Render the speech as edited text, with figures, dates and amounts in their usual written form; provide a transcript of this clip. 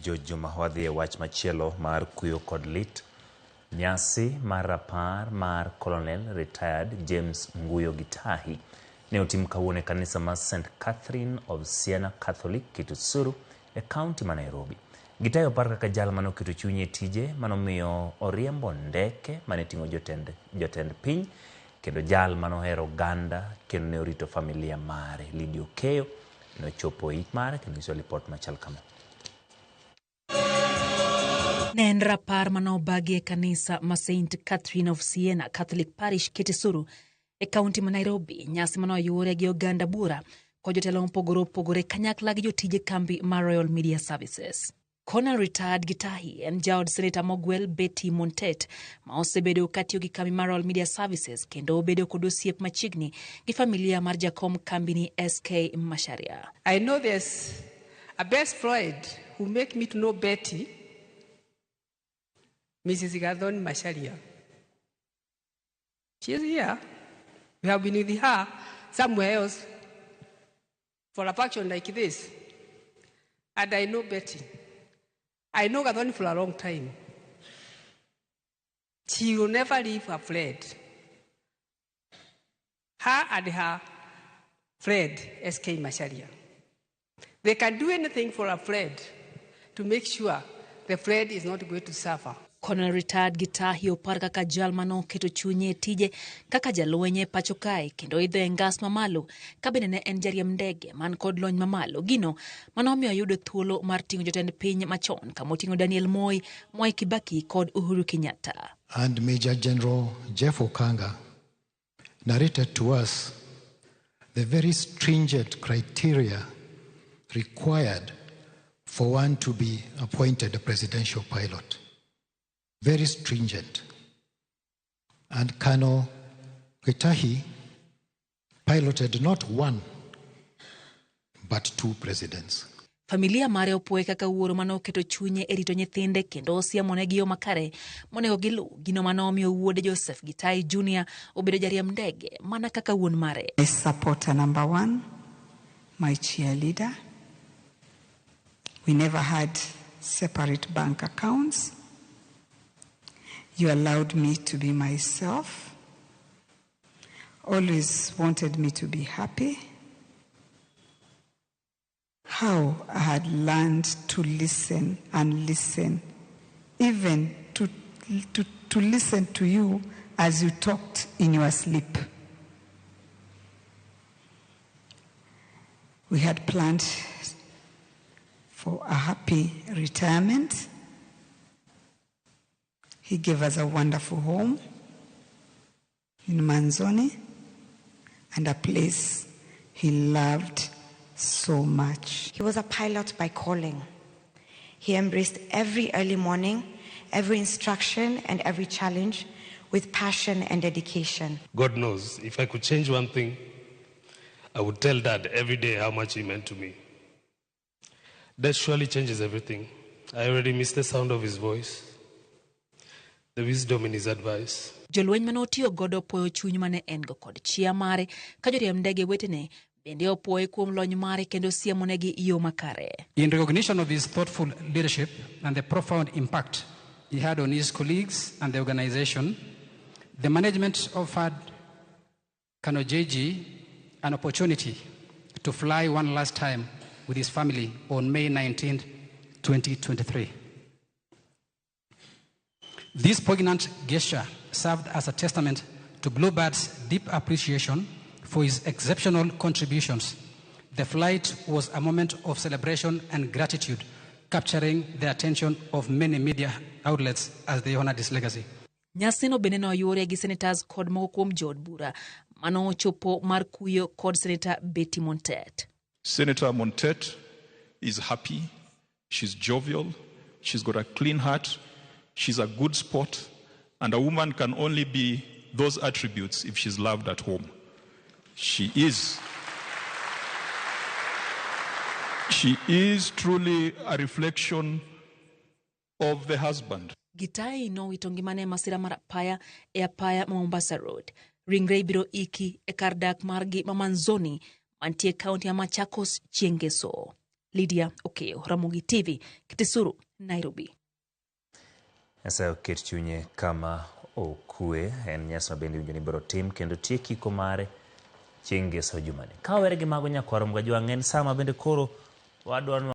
Juma wadhi e wach machielo mar kuyo kod lit. Nyasi mar rapar mar Colonel retired James Gitahi ne otim kawuono e kanisa mar St. Catherine of Siena Catholic Kitusuru e kaunti ma Nairobi. Gitahi opar kaka jal mano keto chunye tije manomiyo oriembo ndeke mane ting'o jotend piny kendo jal manohero ganda kendo ne orito familia mare. Lidio Keyo ne ochopo it mare kendo iso report machal kama. Ne en rapar mano obagi e kanisa ma St. Catherine of Siena Catholic Parish Kitusuru e kaunti ma Nairobi. Nyasi mano oyure gi oganda bura kod jotelo mopogore opogore kanyakla gi jotije kambi mar Royal Media Services. Colonel retired Gitahi en jaod Senator Mogwel Betty Montet ma osebedo katiyo gi kambi mar Royal Media Services kendo obedo kod osiep machiegni gi familia mar jakom kambi ni SK Masharia. I know there's a best friend who make me to know Betty, Mrs. Gadon Masharia. She is here. We have been with her somewhere else for a function like this. And I know Betty. I know Gadon for a long time. She will never leave her friend. Her and her friend, SK Masharia. They can do anything for a friend to make sure the friend is not going to suffer. Colonel retired Gitahi opar kaka jal mano keto chunye tije kaka jalwenye pacho kae kendo idho e ngas mamalo kabende ne en jariemb ndege man kod lony mamalo gino manomiyo oyudo thuolo mar ting'o jotend piny machon kama oting'o Daniel Moi, Mwai Kibaki kod Uhuru Kenyatta. And Major General Jeff Okanga narrated to us the very stringent criteria required for one to be appointed a presidential pilot. Very stringent. And Colonel Gitahi piloted not one, but two presidents. Familia mare opoe kaka wuoro mano keto chunye e rito nyithinde kendo osiemone gi yo makare monego gilu gino manomiyo wuode Joseph Gitahi Jr. obedo jariemb ndege mana kaka wuon mare. My supporter number one, my cheerleader. We never had separate bank accounts. You allowed me to be myself. Always wanted me to be happy. How I had learned to listen and listen, even to listen to you as you talked in your sleep. We had planned for a happy retirement. He gave us a wonderful home in Manzoni and a place he loved so much. He was a pilot by calling. He embraced every early morning, every instruction and every challenge with passion and dedication. God knows, if I could change one thing, I would tell Dad every day how much he meant to me. That surely changes everything. I already miss the sound of his voice, the wisdom in his advice. Jolweny mane otiyo godo opoyo chuny mane en go kod chia mare ka joriemb ndege wetene bende opoye kuom lony mare kendo siemonegi yo makare. In recognition of his thoughtful leadership and the profound impact he had on his colleagues and the organization, the management offered Kanojeji an opportunity to fly one last time with his family on May 19, 2023. This poignant gesture served as a testament to Bluebird's deep appreciation for his exceptional contributions. The flight was a moment of celebration and gratitude, capturing the attention of many media outlets as they honored his legacy. Nyasino bende no oyure gi senators kod moko kuom jood bura mano chopo mar kuyo kod Senator Betty Montet. Senator Montet is happy, she's jovial, she's got a clean heart, she's a good sport, and a woman can only be those attributes if she's loved at home. She is truly a reflection of the husband. Gitahi no wito ngimane masira mar apaya e apaya Mombasa Road. Ringre ibiro iki e kar dak margi Mamanzoni mantie kaunti ya Machakos chieng' ngeso. Lydia Okeo, Ramogi TV, Kitisuru, Nairobi. Esa oket chunye kama okue en nyasi mabende winjo ni biro tim kendo tieki komare chieng' ngeso jumani. Ka were gi mago nyakwaro mga jwang'en sama bende koro wadwa